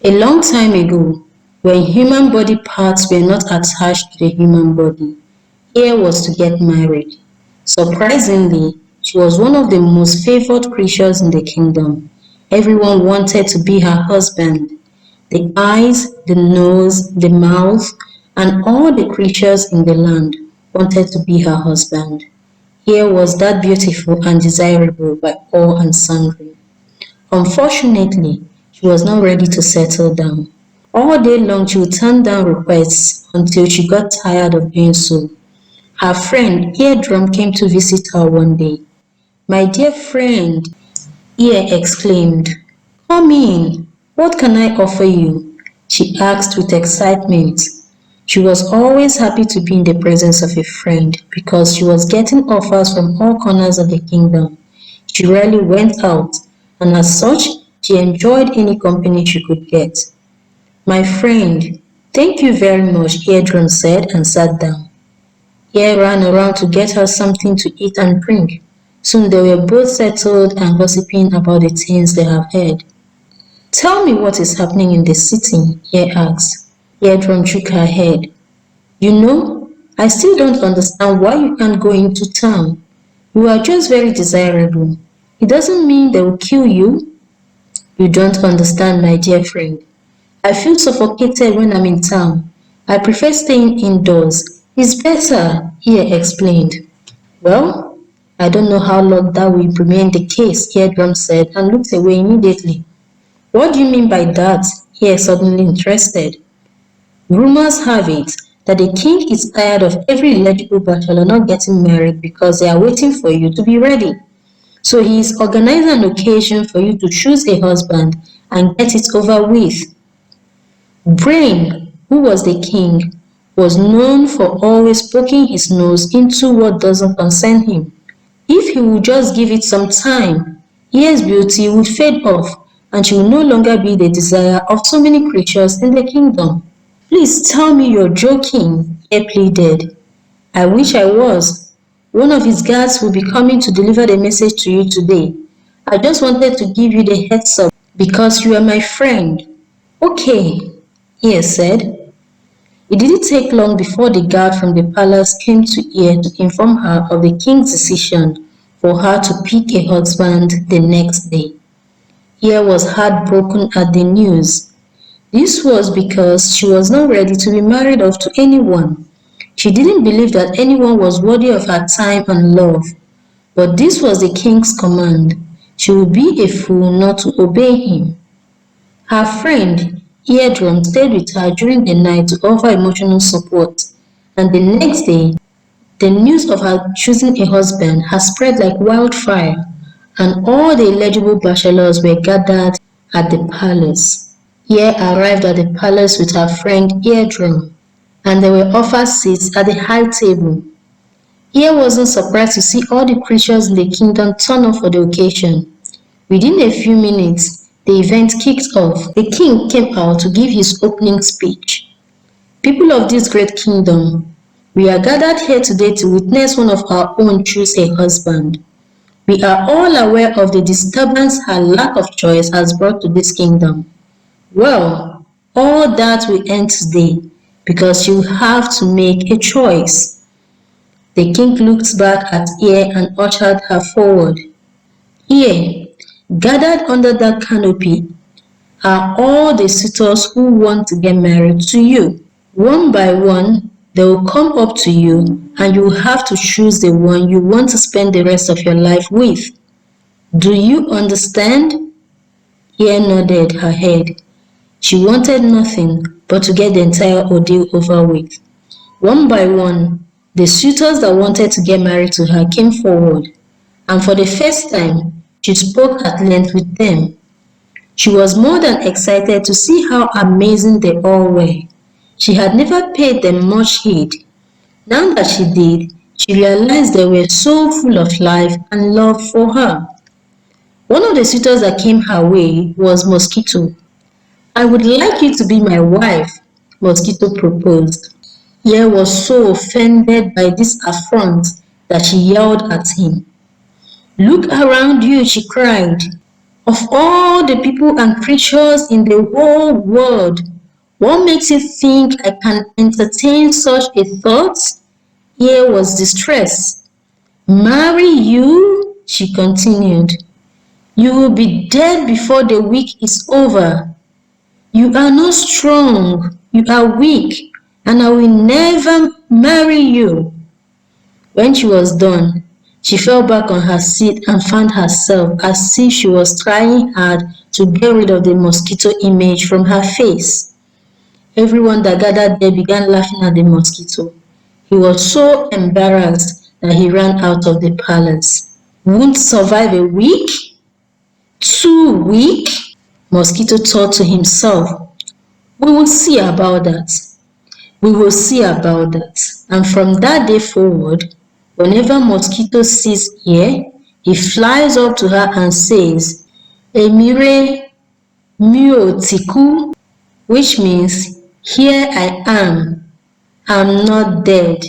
A long time ago, when human body parts were not attached to the human body, Ea was to get married. Surprisingly, she was one of the most favored creatures in the kingdom. Everyone wanted to be her husband. The eyes, the nose, the mouth, and all the creatures in the land wanted to be her husband. Ea was that beautiful and desirable by all and sundry. Unfortunately, she was not ready to settle down. All day long she would turn down requests until she got tired of doing so. Her friend Eardrum came to visit her one day. "My dear friend," Ear exclaimed, "come in. What can I offer you?" she asked with excitement. She was always happy to be in the presence of a friend because she was getting offers from all corners of the kingdom. She rarely went out, and as such, she enjoyed any company she could get. "My friend, thank you very much," Eardrum said and sat down. Ear ran around to get her something to eat and drink. Soon they were both settled and gossiping about the things they have heard. "Tell me what is happening in the city," Ear asked. Eardrum shook her head. "You know, I still don't understand why you can't go into town. You are just very desirable. It doesn't mean they will kill you." "You don't understand, my dear friend. I feel suffocated when I'm in town. I prefer staying indoors. It's better," Ear explained. "Well, I don't know how long that will remain the case," Eardrum said and looked away immediately. "What do you mean by that?" Ear suddenly interested. "Rumors have it that the king is tired of every eligible bachelor not getting married because they are waiting for you to be ready. So he is organizing an occasion for you to choose a husband and get it over with." Brain, who was the king, was known for always poking his nose into what doesn't concern him. If he would just give it some time, Ear's beauty would fade off and she would no longer be the desire of so many creatures in the kingdom. "Please tell me you're joking," Ear pleaded. "I wish I was. One of his guards will be coming to deliver the message to you today. I just wanted to give you the heads up because you are my friend." "Okay," Ear said. It didn't take long before the guard from the palace came to Ear to inform her of the king's decision for her to pick a husband the next day. Ear was heartbroken at the news. This was because she was not ready to be married off to anyone. She didn't believe that anyone was worthy of her time and love. But this was the king's command. She would be a fool not to obey him. Her friend, Eardrum, stayed with her during the night to offer emotional support, and the next day, the news of her choosing a husband had spread like wildfire, and all the eligible bachelors were gathered at the palace. Ear arrived at the palace with her friend Eardrum, and they were offered seats at the high table. Ear wasn't surprised to see all the creatures in the kingdom turn up for the occasion. Within a few minutes, the event kicked off. The king came out to give his opening speech. "People of this great kingdom, we are gathered here today to witness one of our own choose a husband. We are all aware of the disturbance her lack of choice has brought to this kingdom. Well, all that will end today because you have to make a choice." The king looked back at Ear and ushered her forward. "Ear, gathered under that canopy are all the suitors who want to get married to you. One by one, they will come up to you and you will have to choose the one you want to spend the rest of your life with. Do you understand?" Ear nodded her head. She wanted nothing but to get the entire ordeal over with. One by one, the suitors that wanted to get married to her came forward, and for the first time, she spoke at length with them. She was more than excited to see how amazing they all were. She had never paid them much heed. Now that she did, she realized they were so full of life and love for her. One of the suitors that came her way was Mosquito. "I would like you to be my wife," Mosquito proposed. Ye was so offended by this affront that she yelled at him. "Look around you," she cried. Of all the people and creatures in the whole world, what makes you think I can entertain such a thought? Here was distress. Marry you? She continued. You will be dead before the week is over. You are not strong, you are weak, and I will never marry you. When she was done, she fell back on her seat and found herself as if she was trying hard to get rid of the mosquito image from her face. Everyone that gathered there began laughing at the mosquito. He was so embarrassed that he ran out of the palace. Won't survive a week? Too weak? Mosquito thought to himself. We will see about that. We will see about that. And from that day forward, whenever Mosquito sees here, he flies up to her and says, Emire Miotiku, which means, here I am, I'm not dead.